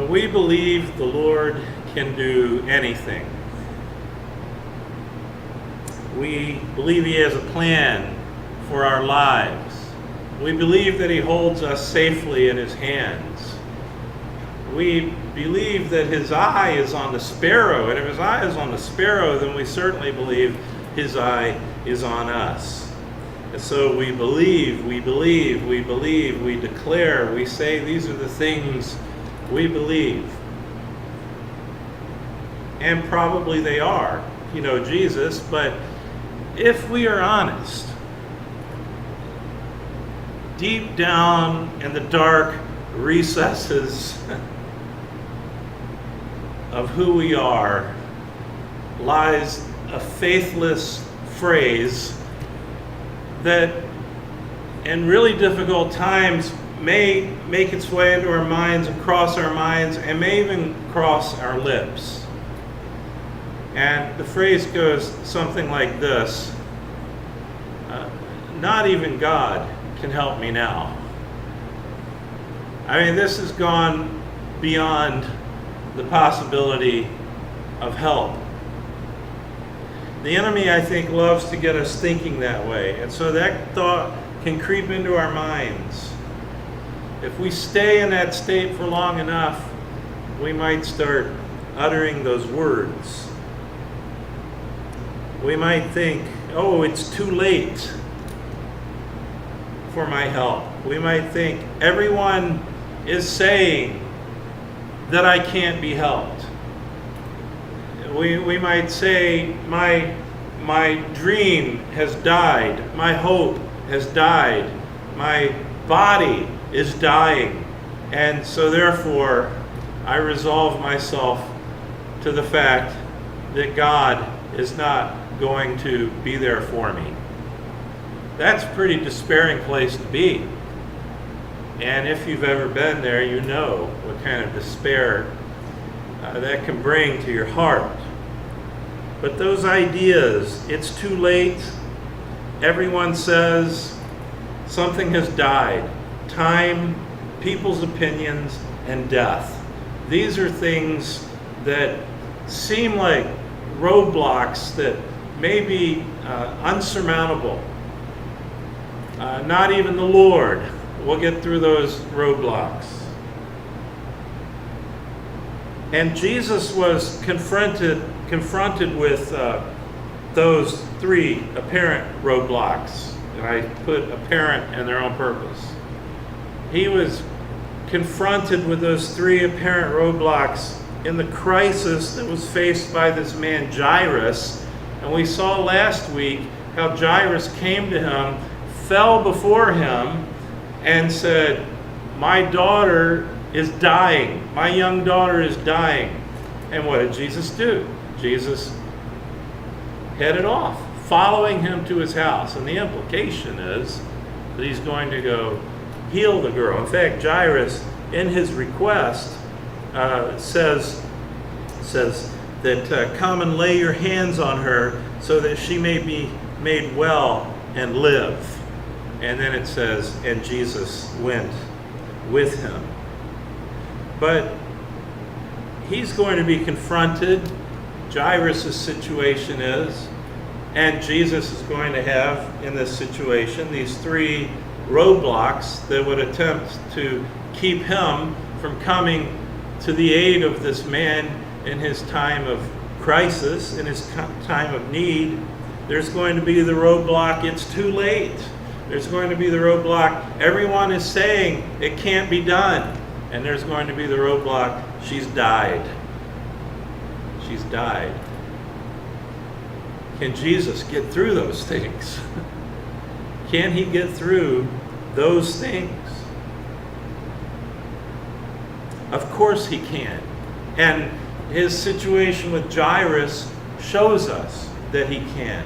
We believe the Lord can do anything. We believe He has a plan for our lives. We believe that He holds us safely in His hands. We believe that His eye is on the sparrow, and if His eye is on the sparrow, then we certainly believe His eye is on us. And so we believe, we declare, we say these are the things we believe. And probably they are, Jesus, but if we are honest, deep down in the dark recesses of who we are lies a faithless phrase that in really difficult times may make its way into our minds and cross our minds and may even cross our lips. And the phrase goes something like this: not even God can help me now. I mean, this has gone beyond the possibility of help. The enemy, I think, loves to get us thinking that way. And so that thought can creep into our minds. If we stay in that state for long enough, we might start uttering those words. We might think, oh, it's too late for my help. We might think, everyone is saying that I can't be helped. We might say, my dream has died, my hope has died, my body is dying, and so therefore I resolve myself to the fact that God is not going to be there for me. That's a pretty despairing place to be. And if you've ever been there, you know what kind of despair that can bring to your heart. But those ideas, it's too late, everyone says, something has died. Time, people's opinions, and death. These are things that seem like roadblocks that may be unsurmountable. Not even the Lord will get through those roadblocks. And Jesus was confronted with those three apparent roadblocks. And I put apparent in their own purpose. He was confronted with those three apparent roadblocks in the crisis that was faced by this man Jairus. And we saw last week how Jairus came to him, fell before him, and said, my daughter is dying. My young daughter is dying. And what did Jesus do? Jesus headed off, following him to his house. And the implication is that he's going to go heal the girl. In fact, Jairus, in his request, says that come and lay your hands on her so that she may be made well and live. And then it says, and Jesus went with him. But he's going to be confronted, Jairus' situation is, and Jesus is going to have in this situation these three roadblocks that would attempt to keep him from coming to the aid of this man in his time of crisis, in his time of need. There's going to be the roadblock, it's too late. There's going to be the roadblock, everyone is saying it can't be done. And there's going to be the roadblock, she's died. She's died. Can Jesus get through those things? Can he get through those things? Of course he can. And his situation with Jairus shows us that he can.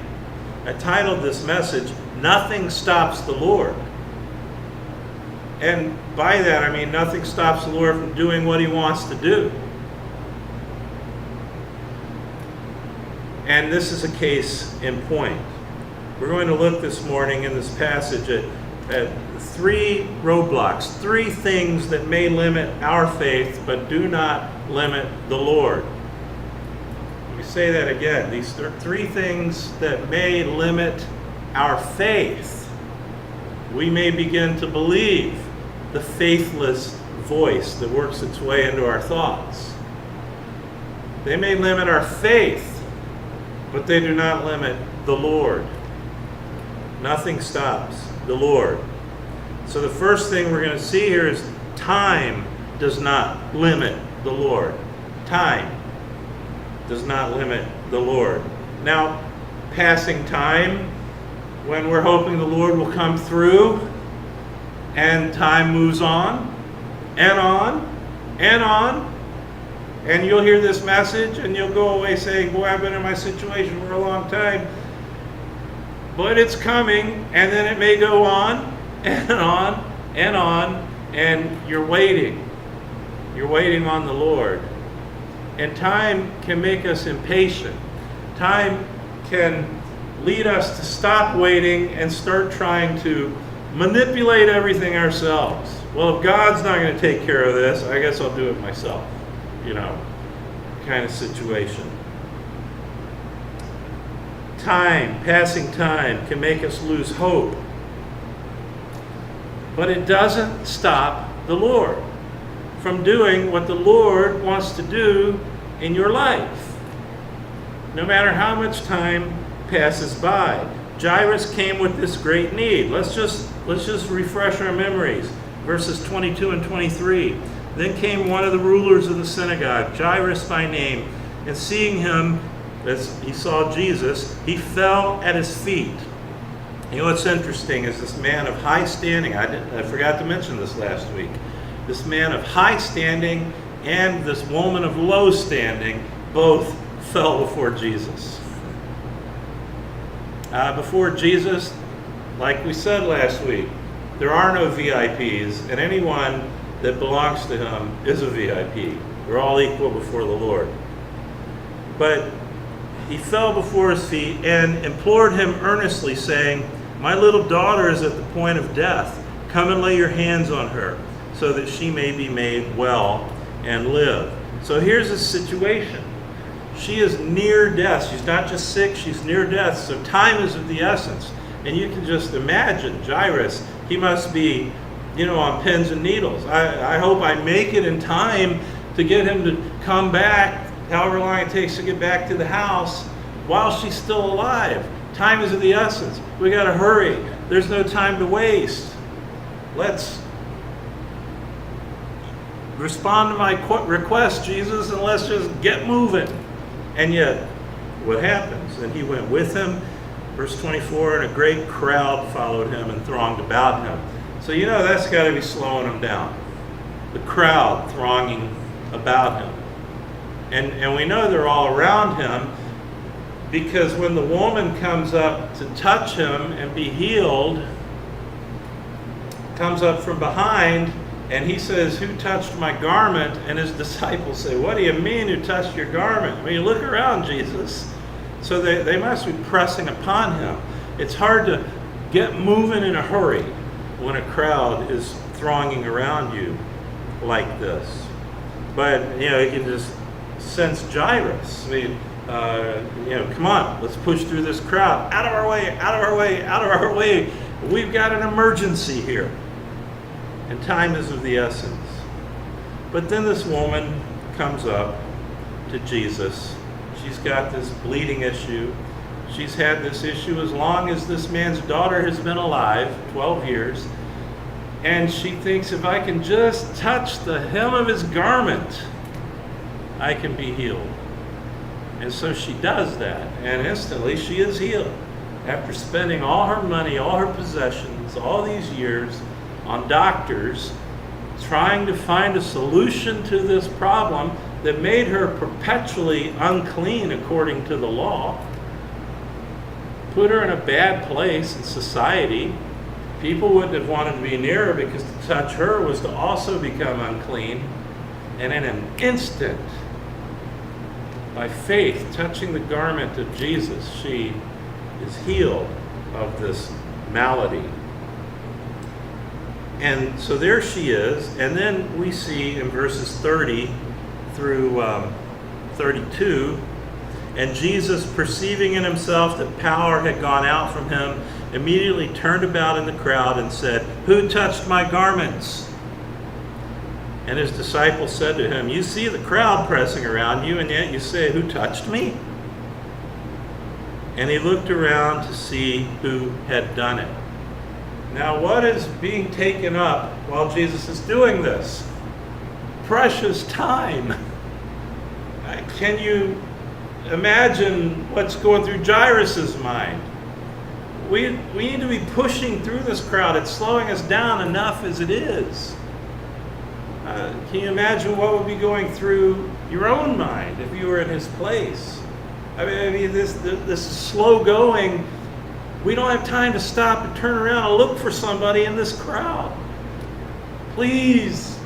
I titled this message, Nothing Stops the Lord. And by that I mean nothing stops the Lord from doing what he wants to do. And this is a case in point. We're going to look this morning in this passage at three roadblocks, three things that may limit our faith but do not limit the Lord. Let me say that again. These are three things that may limit our faith. We may begin to believe the faithless voice that works its way into our thoughts. They may limit our faith, but they do not limit the Lord. Nothing stops the Lord. So the first thing we're going to see here is time does not limit the Lord. Time does not limit the Lord. Now, passing time, when we're hoping the Lord will come through, and time moves on, and on, and on, and you'll hear this message, and you'll go away saying, boy, I've been in my situation for a long time, but it's coming, and then it may go on, and on, and on, and you're waiting. You're waiting on the Lord. And time can make us impatient. Time can lead us to stop waiting and start trying to manipulate everything ourselves. Well, if God's not going to take care of this, I guess I'll do it myself. Kind of situation. Time, passing time, can make us lose hope. But it doesn't stop the Lord from doing what the Lord wants to do in your life. No matter how much time passes by. Jairus came with this great need. Let's just refresh our memories. Verses 22 and 23. Then came one of the rulers of the synagogue, Jairus by name, and seeing him, as he saw Jesus, he fell at his feet. You know what's interesting is this man of high standing, I forgot to mention this last week, this man of high standing and this woman of low standing both fell before Jesus. Before Jesus, like we said last week, there are no VIPs, and anyone that belongs to him is a VIP. We're all equal before the Lord. But he fell before his feet and implored him earnestly, saying, my little daughter is at the point of death. Come and lay your hands on her, so that she may be made well and live. So here's the situation. She is near death. She's not just sick, she's near death. So time is of the essence. And you can just imagine Jairus, he must be, on pins and needles. I hope I make it in time to get him to come back, however long it takes to get back to the house, while she's still alive. Time is of the essence. We got to hurry. There's no time to waste. Let's respond to my request, Jesus, and let's just get moving. And yet, what happens? And he went with him. Verse 24, and a great crowd followed him and thronged about him. So that's got to be slowing him down. The crowd thronging about him. And we know they're all around him, because when the woman comes up to touch him and be healed, comes up from behind, and he says, who touched my garment? And his disciples say, what do you mean who touched your garment? I mean, look around, Jesus. So they must be pressing upon him. It's hard to get moving in a hurry when a crowd is thronging around you like this. But, you can just sense Jairus. I mean, come on, let's push through this crowd. Out of our way, out of our way, out of our way. We've got an emergency here. And time is of the essence. But then this woman comes up to Jesus. She's got this bleeding issue. She's had this issue as long as this man's daughter has been alive, 12 years. And she thinks, if I can just touch the hem of his garment, I can be healed. And so she does that, and instantly she is healed. After spending all her money, all her possessions, all these years on doctors, trying to find a solution to this problem that made her perpetually unclean according to the law, put her in a bad place in society. People wouldn't have wanted to be near her, because to touch her was to also become unclean. And in an instant, by faith, touching the garment of Jesus, she is healed of this malady. And so there she is. And then we see in verses 30 through 32, and Jesus, perceiving in himself that power had gone out from him, immediately turned about in the crowd and said, "Who touched my garments?" And his disciples said to him, "You see the crowd pressing around you, and yet you say, 'Who touched me?'" And he looked around to see who had done it. Now, what is being taken up while Jesus is doing this? Precious time. Can you imagine what's going through Jairus' mind? We need to be pushing through this crowd. It's slowing us down enough as it is. Can you imagine what would be going through your own mind if you were in his place? I mean, this slow going. We don't have time to stop and turn around and look for somebody in this crowd. Please,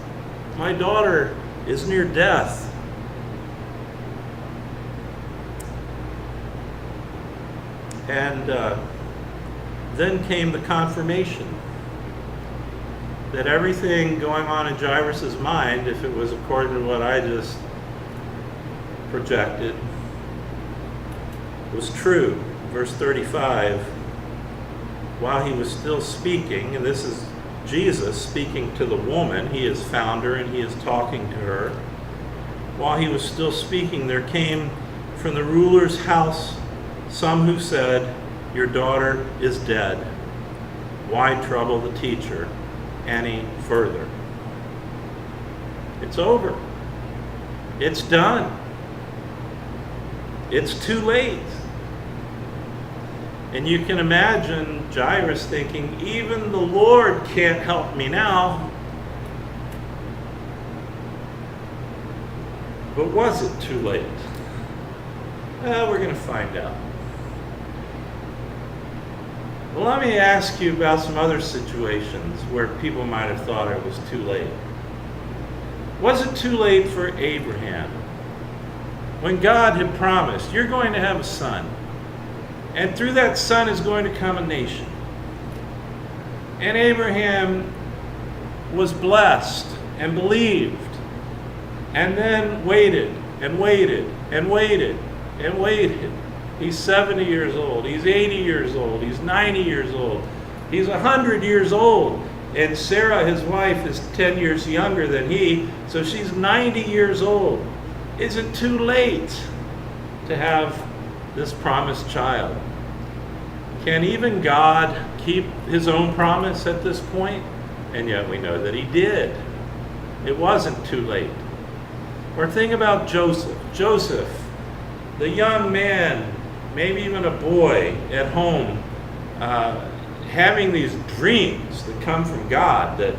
my daughter is near death. And then came the confirmation that everything going on in Jairus' mind, if it was according to what I just projected, was true. Verse 35, while he was still speaking, and this is Jesus speaking to the woman, he has found her and he is talking to her. While he was still speaking, there came from the ruler's house some who said, "Your daughter is dead. Why trouble the teacher any further?" It's over. It's done. It's too late. And you can imagine Jairus thinking, even the Lord can't help me now. But was it too late? We're going to find out. Well, let me ask you about some other situations where people might have thought it was too late. Was it too late for Abraham? When God had promised, you're going to have a son, and through that son is going to come a nation. And Abraham was blessed and believed, and then waited and waited and waited and waited. He's 70 years old, he's 80 years old, he's 90 years old, he's 100 years old. And Sarah, his wife, is 10 years younger than he, so she's 90 years old. Is it too late to have this promised child? Can even God keep his own promise at this point? And yet we know that he did. It wasn't too late. Or think about Joseph. Joseph, the young man, maybe even a boy at home, having these dreams that come from God, that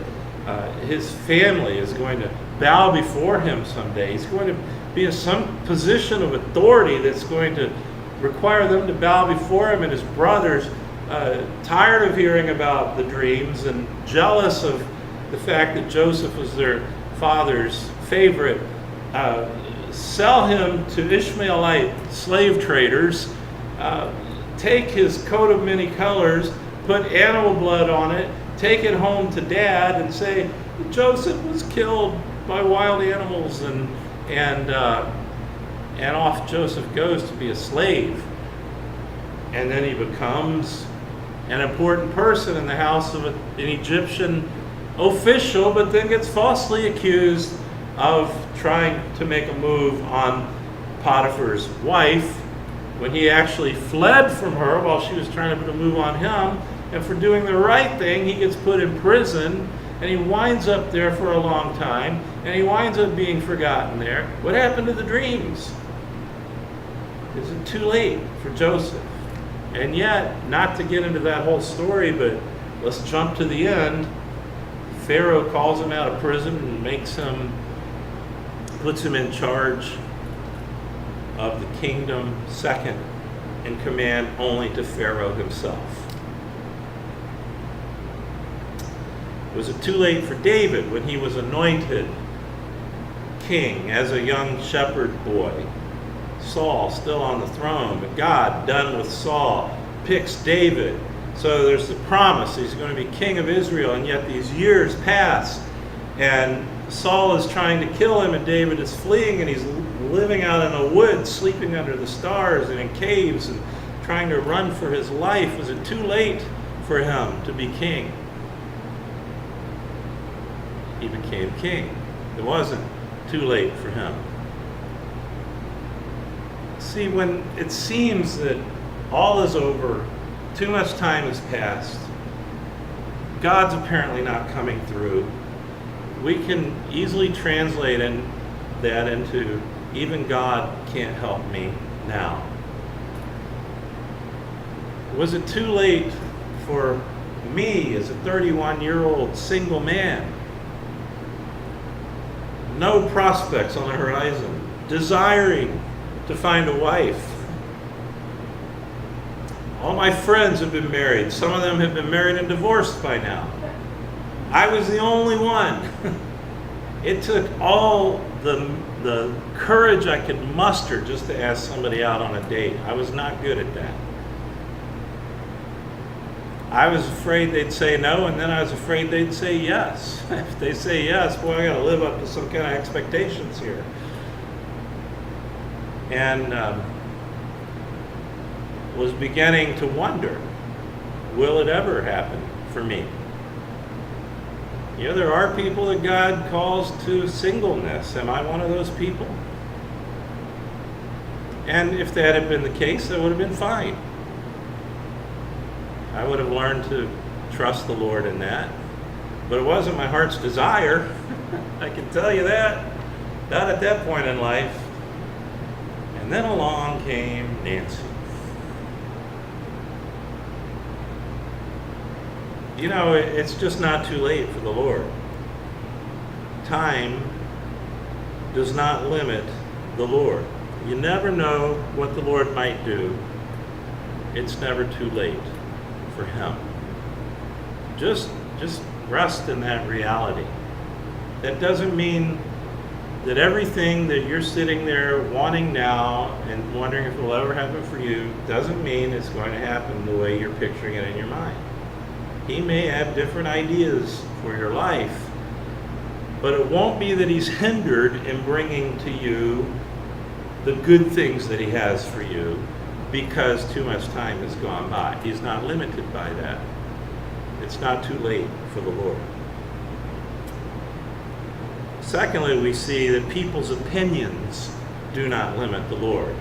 his family is going to bow before him someday. He's going to be in some position of authority that's going to require them to bow before him, and his brothers, tired of hearing about the dreams and jealous of the fact that Joseph was their father's favorite, sell him to Ishmaelite slave traders, take his coat of many colors, put animal blood on it, take it home to dad and say, Joseph was killed by wild animals, and off Joseph goes to be a slave. And then he becomes an important person in the house of an Egyptian official, but then gets falsely accused of trying to make a move on Potiphar's wife, when he actually fled from her while she was trying to put a move on him. And for doing the right thing, he gets put in prison, and he winds up there for a long time, and he winds up being forgotten there. What happened to the dreams? Is it too late for Joseph? And yet, not to get into that whole story, but let's jump to the end. Pharaoh calls him out of prison and puts him in charge of the kingdom, second in command only to Pharaoh himself. Was it too late for David when he was anointed king as a young shepherd boy? Saul still on the throne, but God, done with Saul, picks David, So there's the promise he's going to be king of Israel, and yet these years pass, and Saul is trying to kill him, and David is fleeing, and he's living out in the woods, sleeping under the stars and in caves, and trying to run for his life. Was it too late for him to be king? He became king. It wasn't too late for him. See, when it seems that all is over, too much time has passed, God's apparently not coming through, we can easily translate that into, even God can't help me now. Was it too late for me as a 31-year-old single man? No prospects on the horizon, desiring to find a wife. All my friends have been married. Some of them have been married and divorced by now. I was the only one. It took all the courage I could muster just to ask somebody out on a date. I was not good at that. I was afraid they'd say no, and then I was afraid they'd say yes. If they say yes, boy, I got to live up to some kind of expectations here. And was beginning to wonder, will it ever happen for me? You know, there are people that God calls to singleness. Am I one of those people? And if that had been the case, that would have been fine. I would have learned to trust the Lord in that. But it wasn't my heart's desire. I can tell you that. Not at that point in life. And then along came Nancy. You know, it's just not too late for the Lord. Time does not limit the Lord. You never know what the Lord might do. It's never too late for him. Just rest in that reality. That doesn't mean that everything that you're sitting there wanting now and wondering if it will ever happen for you doesn't mean it's going to happen the way you're picturing it in your mind. He may have different ideas for your life, but it won't be that he's hindered in bringing to you the good things that he has for you because too much time has gone by. He's not limited by that. It's not too late for the Lord. Secondly, we see that people's opinions do not limit the Lord.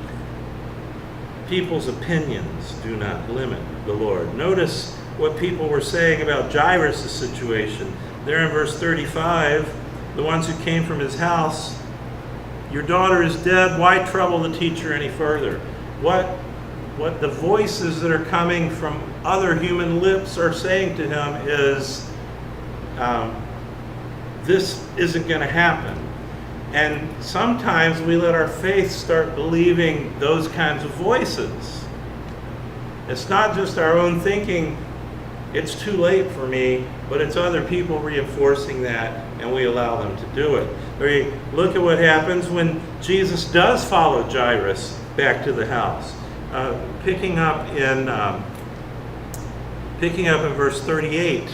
People's opinions do not limit the Lord. Notice what people were saying about Jairus' situation. There in verse 35, the ones who came from his house, your daughter is dead, why trouble the teacher any further? What the voices that are coming from other human lips are saying to him is, this isn't going to happen. And sometimes we let our faith start believing those kinds of voices. It's not just our own thinking, it's too late for me, but it's other people reinforcing that, and we allow them to do it. We look at what happens when Jesus does follow Jairus back to the house. Picking up in verse 38.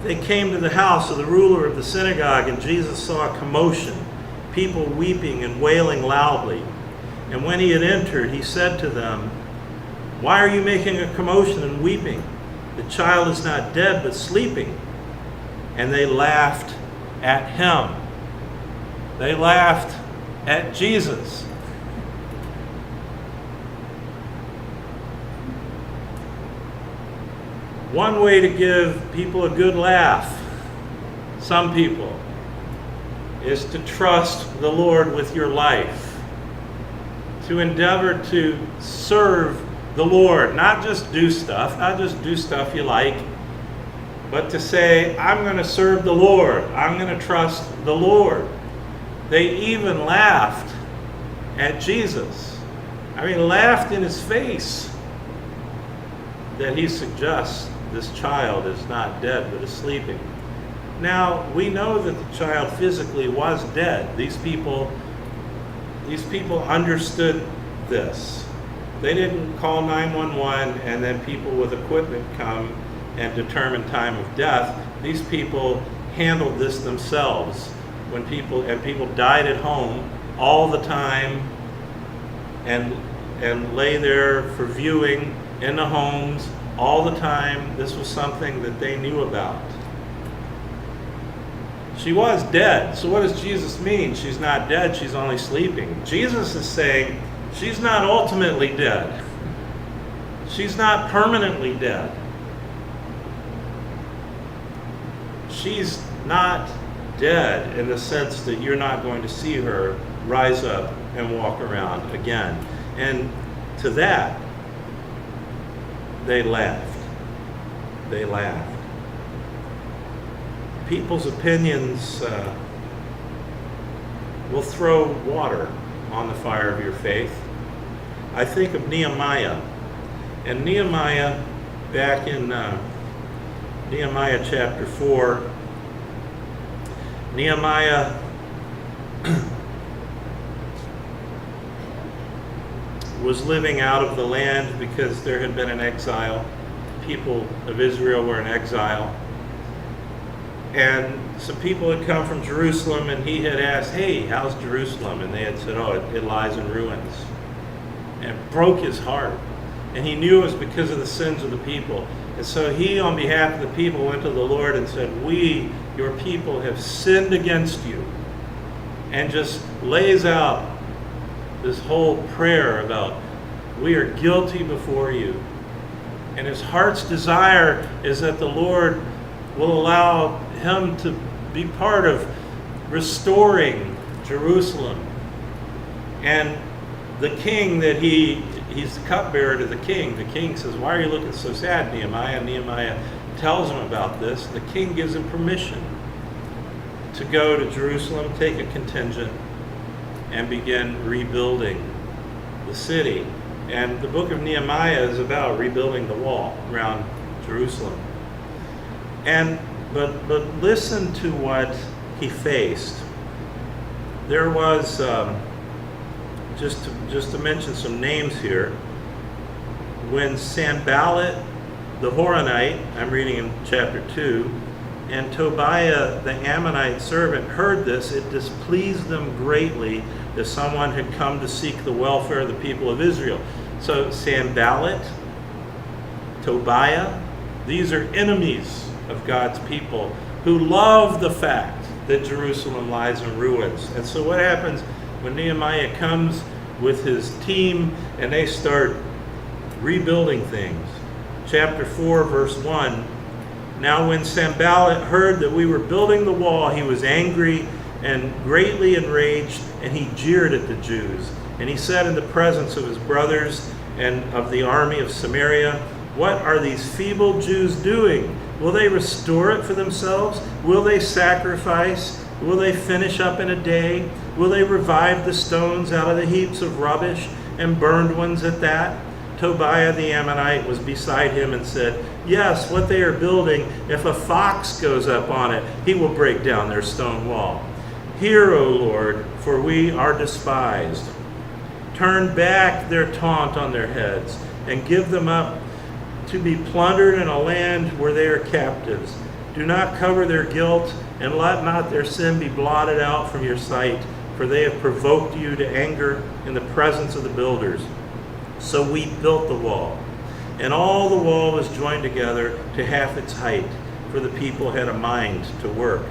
They came to the house of the ruler of the synagogue, and Jesus saw a commotion, people weeping and wailing loudly. And when he had entered, he said to them, why are you making a commotion and weeping? The child is not dead, but sleeping. And they laughed at him. They laughed at Jesus. One way to give people a good laugh, some people, is to trust the Lord with your life. To endeavor to serve the Lord, not just do stuff you like, but to say, I'm going to serve the Lord. I'm going to trust the Lord. They even laughed at Jesus. I mean, laughed in his face that he suggests this child is not dead but is sleeping. Now, we know that the child physically was dead. These people understood this. They didn't call 911 and then people with equipment come and determine time of death. These people handled this themselves. When people died at home all the time and lay there for viewing in the homes all the time. This was something that they knew about. She was dead. So what does Jesus mean? She's not dead, she's only sleeping. Jesus is saying she's not ultimately dead. She's not permanently dead. She's not dead in the sense that you're not going to see her rise up and walk around again. And to that, they laughed. They laughed. People's opinions will throw water on the fire of your faith. I think of Nehemiah. And Nehemiah, back in Nehemiah chapter 4, Nehemiah was living out of the land because there had been an exile. People of Israel were in exile. And some people had come from Jerusalem, and he had asked, hey, how's Jerusalem? And they had said, oh, it lies in ruins. And it broke his heart. And he knew it was because of the sins of the people. And so he, on behalf of the people, went to the Lord and said, we, your people, have sinned against you. And just lays out this whole prayer about, we are guilty before you. And his heart's desire is that the Lord will allow him to be part of restoring Jerusalem. And the king that he's the cupbearer to the king. The king says, why are you looking so sad, Nehemiah? And Nehemiah tells him about this. The king gives him permission to go to Jerusalem, take a contingent, and begin rebuilding the city. And the book of Nehemiah is about rebuilding the wall around Jerusalem. But listen to what he faced. There was, just to mention some names here, when Sanballat the Horonite, I'm reading in chapter 2, and Tobiah the Ammonite servant heard this, it displeased them greatly that someone had come to seek the welfare of the people of Israel. So Sanballat, Tobiah, these are enemies of God's people who love the fact that Jerusalem lies in ruins. And so what happens when Nehemiah comes with his team and they start rebuilding things? Chapter 4, verse 1. Now when Sanballat heard that we were building the wall, he was angry and greatly enraged, and he jeered at the Jews. And he said in the presence of his brothers and of the army of Samaria, what are these feeble Jews doing? Will they restore it for themselves? Will they sacrifice? Will they finish up in a day? Will they revive the stones out of the heaps of rubbish, and burned ones at that? Tobiah the Ammonite was beside him and said, yes, what they are building, if a fox goes up on it, he will break down their stone wall. Hear, O Lord, for we are despised. Turn back their taunt on their heads, and give them up to be plundered in a land where they are captives. Do not cover their guilt, and let not their sin be blotted out from your sight, for they have provoked you to anger in the presence of the builders. So we built the wall, and all the wall was joined together to half its height, for the people had a mind to work.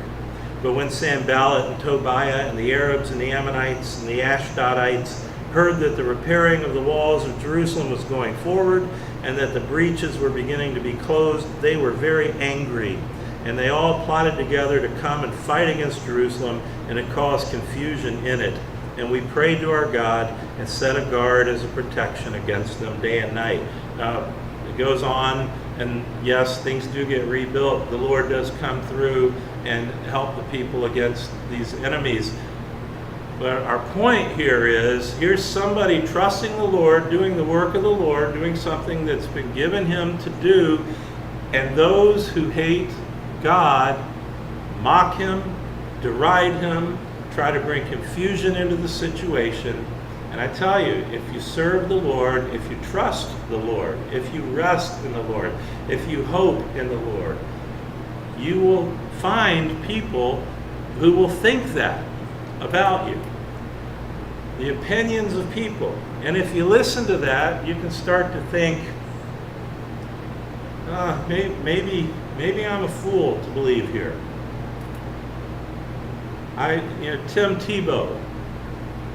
But when Sanballat and Tobiah and the Arabs and the Ammonites and the Ashdodites heard that the repairing of the walls of Jerusalem was going forward, and that the breaches were beginning to be closed, they were very angry. And they all plotted together to come and fight against Jerusalem, and it caused confusion in it. And we prayed to our God and set a guard as a protection against them day and night. It goes on, and yes, things do get rebuilt. The Lord does come through and help the people against these enemies. But our point here is, here's somebody trusting the Lord, doing the work of the Lord, doing something that's been given him to do, and those who hate God mock him, deride him, try to bring confusion into the situation, And I tell you, if you serve the Lord, if you trust the Lord, if you rest in the Lord, if you hope in the Lord, you will find people who will think that about you. The opinions of people. And if you listen to that, you can start to think, maybe I'm a fool to believe here. Tim Tebow,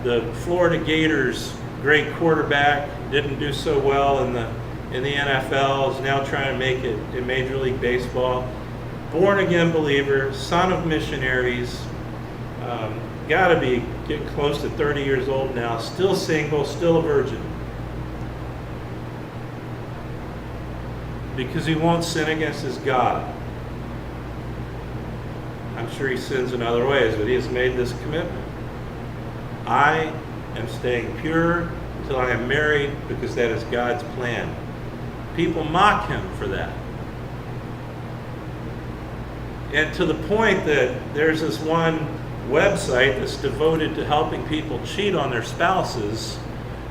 the Florida Gators great quarterback, didn't do so well in the NFL, is now trying to make it in Major League Baseball. Born again believer, son of missionaries, got to be getting close to 30 years old now, still single, still a virgin. Because he won't sin against his God. I'm sure he sins in other ways, but he has made this commitment. I am staying pure until I am married because that is God's plan. People mock him for that. And to the point that there's this one website that's devoted to helping people cheat on their spouses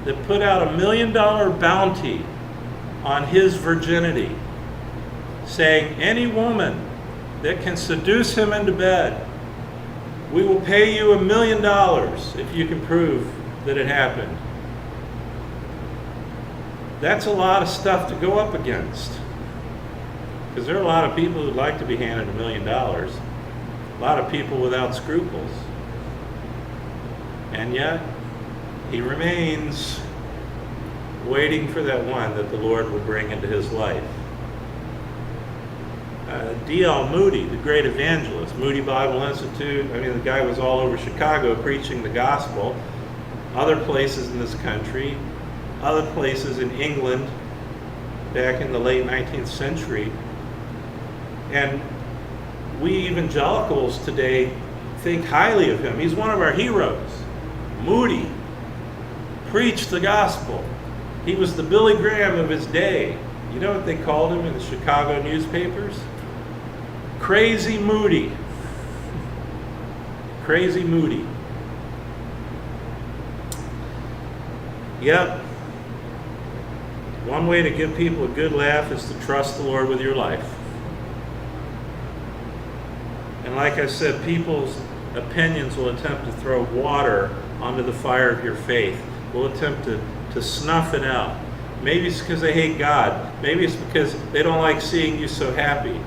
that put out $1 million bounty on his virginity, saying any woman that can seduce him into bed, we will pay you $1 million if you can prove that it happened. That's a lot of stuff to go up against. Because there are a lot of people who'd like to be handed $1 million. A lot of people without scruples. And yet, he remains waiting for that one that the Lord will bring into his life. D.L. Moody, the great evangelist, Moody Bible Institute, the guy was all over Chicago preaching the gospel, other places in this country, other places in England back in the late 19th century. And we evangelicals today think highly of him. He's one of our heroes. Moody preached the gospel. He was the Billy Graham of his day. You know what they called him in the Chicago newspapers? Crazy Moody. Crazy Moody. Yep. One way to give people a good laugh is to trust the Lord with your life. And like I said, people's opinions will attempt to throw water onto the fire of your faith. Will attempt to snuff it out. Maybe it's because they hate God. Maybe it's because they don't like seeing you so happy.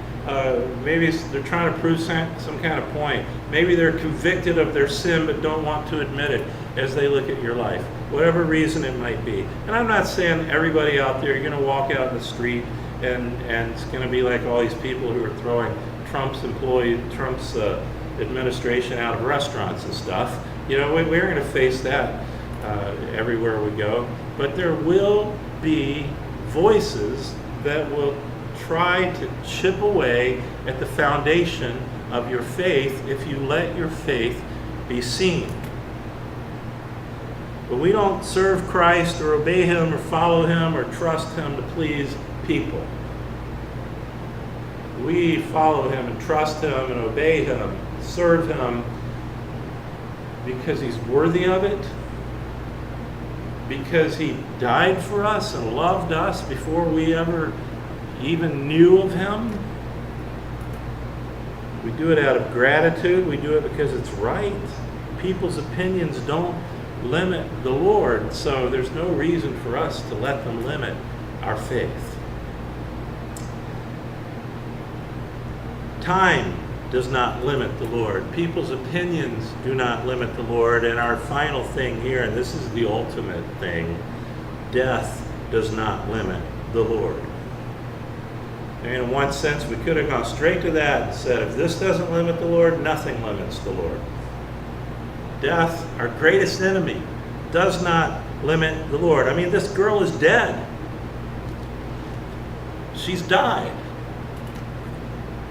Maybe they're trying to prove some kind of point. Maybe they're convicted of their sin but don't want to admit it as they look at your life. Whatever reason it might be. And I'm not saying everybody out there, you're going to walk out in the street and it's going to be like all these people who are throwing Trump's administration out of restaurants and stuff. We're going to face that everywhere we go. But there will be voices that will try to chip away at the foundation of your faith if you let your faith be seen. But we don't serve Christ or obey him or follow him or trust him to please people. We follow him and trust him and obey him, serve him because he's worthy of it, because he died for us and loved us before we ever even knew of him. We do it out of gratitude. We do it because it's right. People's opinions don't limit the Lord, so there's no reason for us to let them limit our faith. Time does not limit the Lord. People's opinions do not limit the Lord. And our final thing here, and this is the ultimate thing, death does not limit the Lord. And in one sense, we could have gone straight to that and said, if this doesn't limit the Lord, nothing limits the Lord. Death, our greatest enemy, does not limit the Lord. This girl is dead. She's died.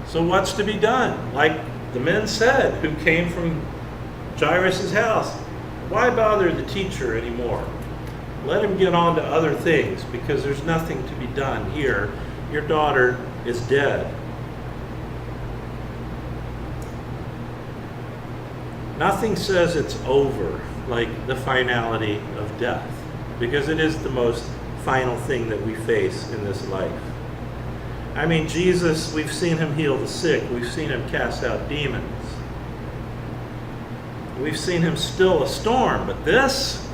So what's to be done? Like the men said who came from Jairus' house, why bother the teacher anymore? Let him get on to other things because there's nothing to be done here. Your daughter is dead. Nothing says it's over like the finality of death, because it is the most final thing that we face in this life. I mean, Jesus, we've seen him heal the sick. We've seen him cast out demons. We've seen him still a storm, but this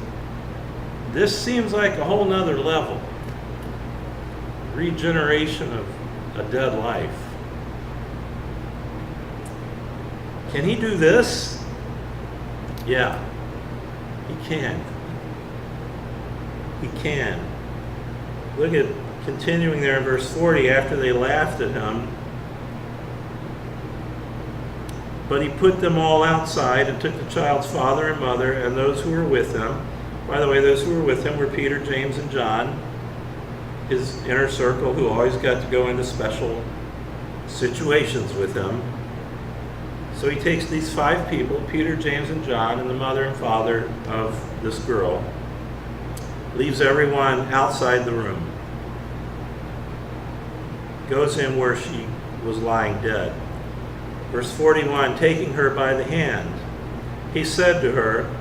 seems like a whole nother level. Regeneration of a dead life. Can he do this? Yeah, he can. He can. Look at continuing there in verse 40, after they laughed at him. But he put them all outside and took the child's father and mother and those who were with him. By the way, those who were with him were Peter, James, and John, his inner circle, who always got to go into special situations with him. So he takes these 5 people, Peter, James, and John, and the mother and father of this girl, leaves everyone outside the room, goes in where she was lying dead. Verse 41, taking her by the hand, he said to her,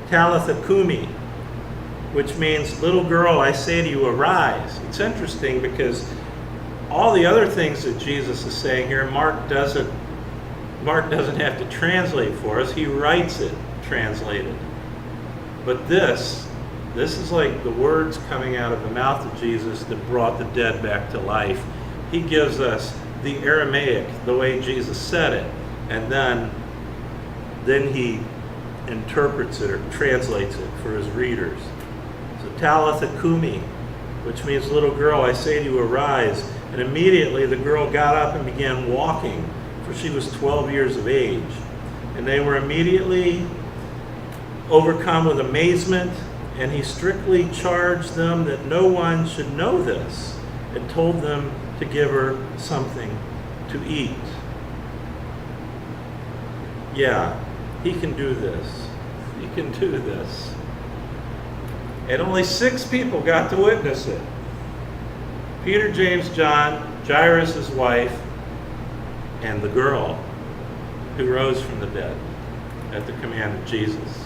Talitha cumi, which means, little girl, I say to you, arise. It's interesting because all the other things that Jesus is saying here, Mark doesn't have to translate for us. He writes it translated. But this is like the words coming out of the mouth of Jesus that brought the dead back to life. He gives us the Aramaic, the way Jesus said it, and then he interprets it or translates it for his readers. So Talitha cumi, which means, little girl, I say to you, arise. And immediately the girl got up and began walking, for she was 12 years of age. And they were immediately overcome with amazement, and he strictly charged them that no one should know this, and told them to give her something to eat. Yeah, he can do this. He can do this. And only 6 people got to witness it. Peter, James, John, Jairus' wife, and the girl who rose from the dead at the command of Jesus.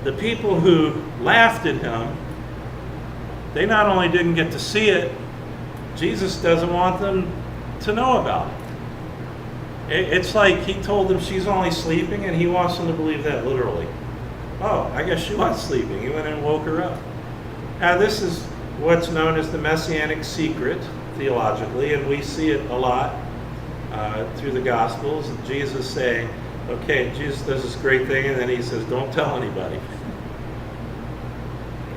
The people who laughed at him, they not only didn't get to see it, Jesus doesn't want them to know about it. It's like he told them she's only sleeping, and he wants them to believe that literally. Oh, I guess she was sleeping. He went in and woke her up. Now, this is what's known as the Messianic secret, theologically, and we see it a lot through the Gospels. Jesus saying, okay, Jesus does this great thing, and then he says, don't tell anybody.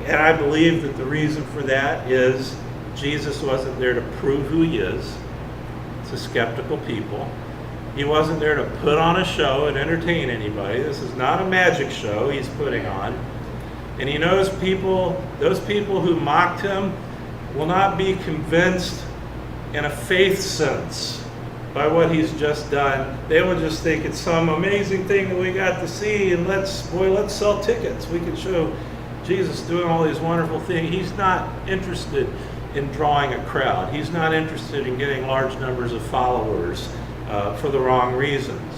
And I believe that the reason for that is Jesus wasn't there to prove who he is to skeptical people. He wasn't there to put on a show and entertain anybody. This is not a magic show he's putting on. And he knows those people who mocked him will not be convinced in a faith sense by what he's just done. They will just think it's some amazing thing that we got to see, and let's sell tickets. We can show Jesus doing all these wonderful things. He's not interested in drawing a crowd. He's not interested in getting large numbers of followers for the wrong reasons.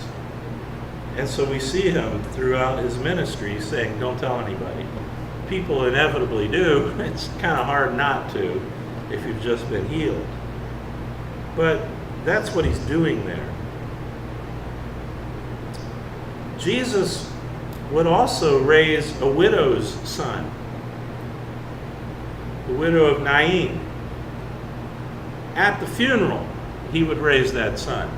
And so we see him throughout his ministry saying, don't tell anybody. People inevitably do. It's kind of hard not to if you've just been healed. But that's what he's doing there. Jesus would also raise a widow's son, the widow of Nain. At the funeral, he would raise that son.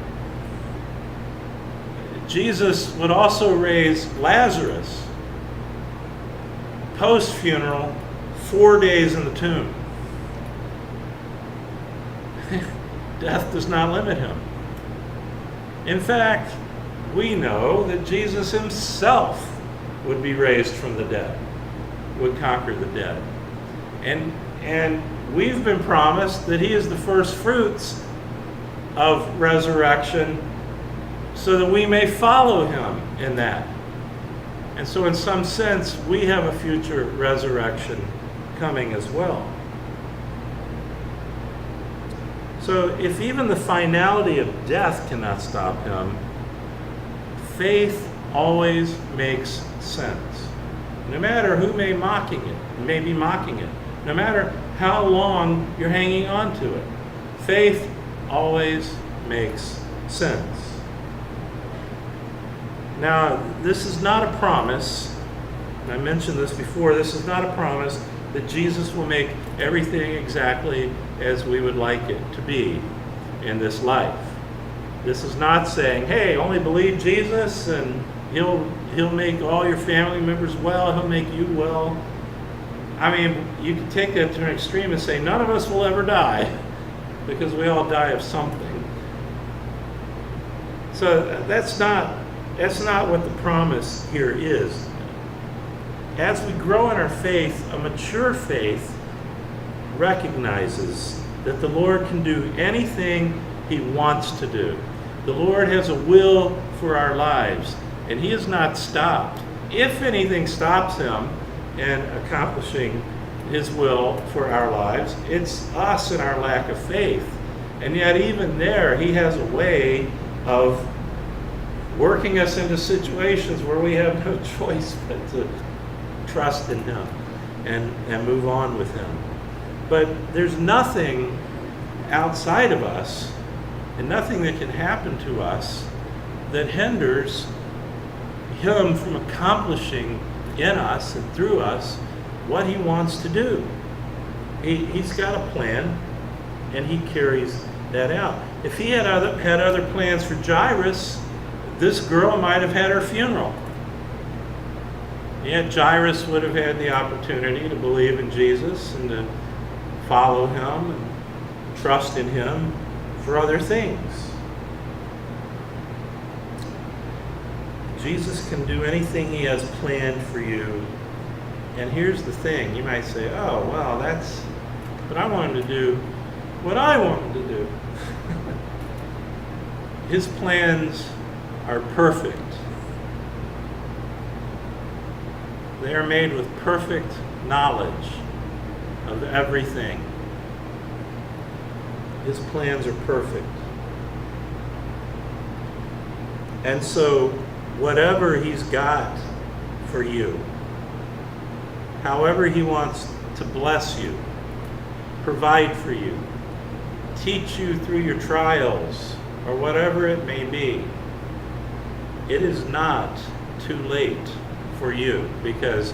Jesus would also raise Lazarus, post-funeral, 4 days in the tomb. Death does not limit him. In fact, we know that Jesus himself would be raised from the dead, would conquer the dead. And we've been promised that he is the first fruits of resurrection so that we may follow him in that. And so in some sense, we have a future resurrection coming as well. So if even the finality of death cannot stop him, faith always makes sense. No matter who may be mocking it, no matter how long you're hanging on to it, faith always makes sense. Now, this is not a promise, and I mentioned this before, this is not a promise that Jesus will make everything exactly as we would like it to be in this life. This is not saying, hey, only believe Jesus and he'll make all your family members well, he'll make you well. I mean, you can take that to an extreme and say none of us will ever die, because we all die of something. So that's not what the promise here is. As we grow in our faith, a mature faith recognizes that the Lord can do anything he wants to do. The Lord has a will for our lives, and he is not stopped. If anything stops him in accomplishing his will for our lives, it's us and our lack of faith. And yet even there, he has a way of working us into situations where we have no choice but to trust in him and move on with him. But there's nothing outside of us and nothing that can happen to us that hinders him from accomplishing in us and through us what he wants to do. He's got a plan, and he carries that out. If he had other plans for Jairus, this girl might have had her funeral. Yet Jairus would have had the opportunity to believe in Jesus and to follow him and trust in him for other things. Jesus can do anything he has planned for you. And here's the thing, you might say, oh, well, but I want him to do what I want him to do. His plans are perfect. They are made with perfect knowledge of everything. His plans are perfect. And so, whatever he's got for you, however he wants to bless you, provide for you, teach you through your trials, or whatever it may be, it is not too late for you, because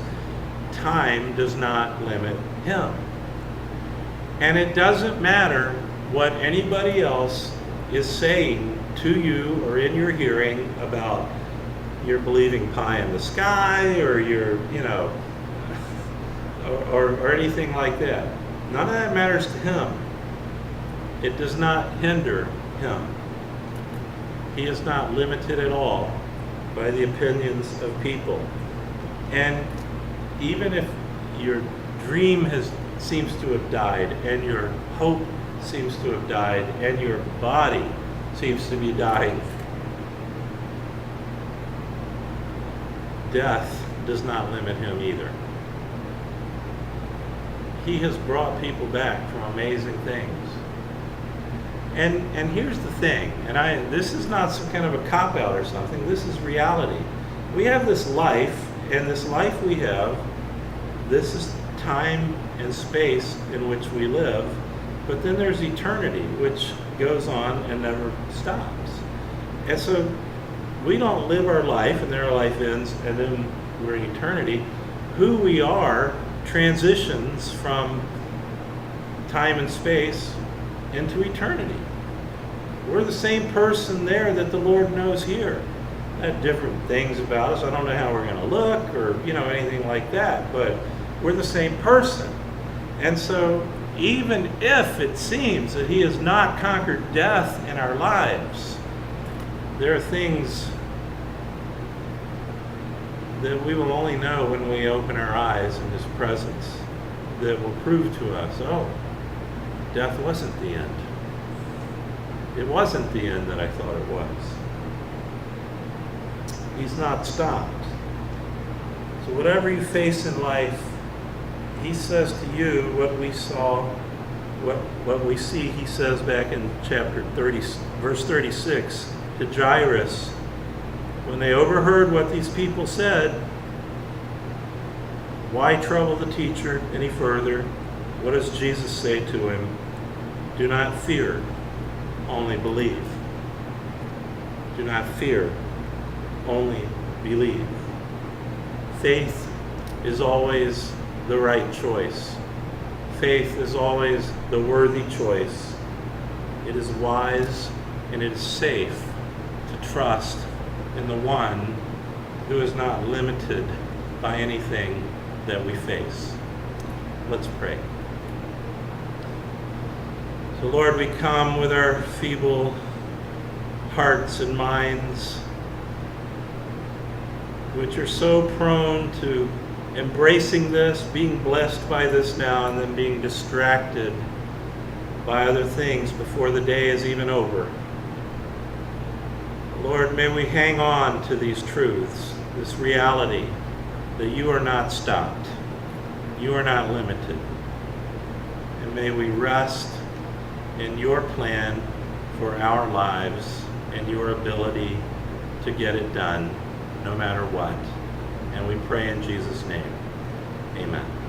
time does not limit him. And it doesn't matter what anybody else is saying to you or in your hearing about your believing pie in the sky or your, or anything like that. None of that matters to him. It does not hinder him. He is not limited at all by the opinions of people. And even if your dream seems to have died, and your hope seems to have died, and your body seems to be dying, death does not limit him either. He has brought people back from amazing things. And here's the thing, and this is not some kind of a cop-out or something, this is reality. We have this life, and this life we have, this is time and space in which we live, but then there's eternity, which goes on and never stops. And so we don't live our life, and then our life ends, and then we're in eternity. Who we are transitions from time and space into eternity. We're the same person there that the Lord knows here. Not different things about us. I don't know how we're going to look or anything like that, but we're the same person. And so even if it seems that he has not conquered death in our lives, there are things that we will only know when we open our eyes in his presence that will prove to us, oh, death wasn't the end. It wasn't the end that I thought it was. He's not stopped. So whatever you face in life, he says to you what we saw, what we see, he says back in chapter 30, verse 36, to Jairus, when they overheard what these people said, why trouble the teacher any further? What does Jesus say to him? Do not fear, only believe. Do not fear, only believe. Faith is always the right choice. Faith is always the worthy choice. It is wise and it is safe to trust in the one who is not limited by anything that we face. Let's pray. So Lord, we come with our feeble hearts and minds, which are so prone to embracing this, being blessed by this now, and then being distracted by other things before the day is even over. Lord, may we hang on to these truths, this reality that you are not stopped, you are not limited, and may we rest in your plan for our lives and your ability to get it done no matter what. And we pray in Jesus' name. Amen.